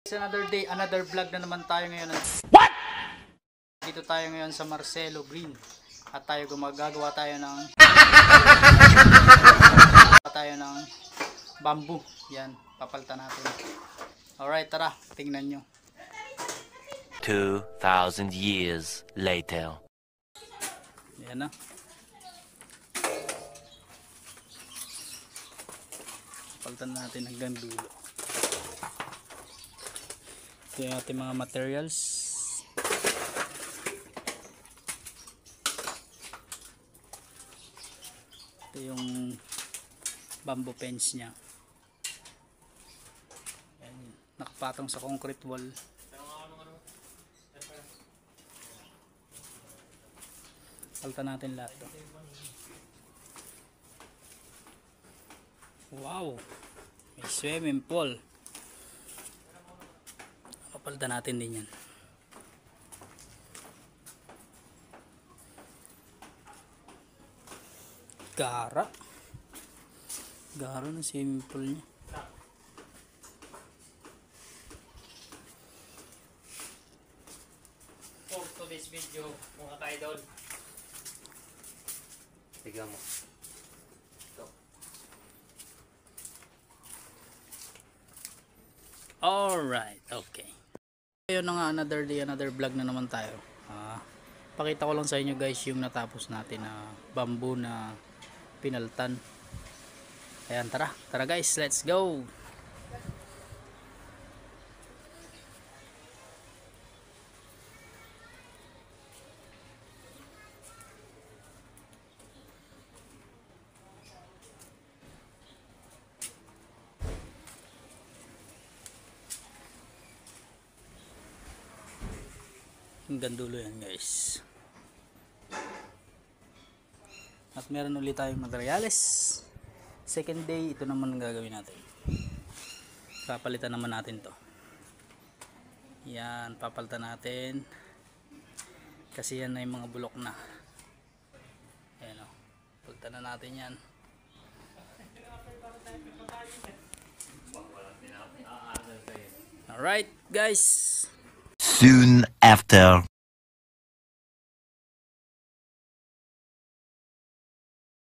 Another day, another vlog na naman tayo ngayon. What? Dito tayo ngayon sa Marcelo Green. At tayo gumagawa tayo ng bamboo. Yan, papalitan natin. Alright, tara, tingnan nyo. 2,000 years later. Yan na. Papalitan natin hanggang dulo. Ito yung ating mga materials. Ito yung bamboo fence nya. Ayan, nakapatong sa concrete wall. Palitan natin lahat ito. Wow! May swimming pool. Papalitan natin din yan. Gara na simple nya. For today's video, mga ka-idol, tignan mo ito. Alright, okay. Ayun na nga, another day, another vlog na naman tayo. Pakita ko lang sa inyo guys yung natapos natin na bamboo na pinaltan. Ayan, tara guys, let's go. Hanggang dulo yan guys. At meron ulit tayong materials. Second day, ito naman ang gagawin natin. Papalitan naman natin to. Yan, papalitan natin. Kasi yan na yung mga bulok na. Ayan o. Palitan na natin yan. Alright guys. Soon after.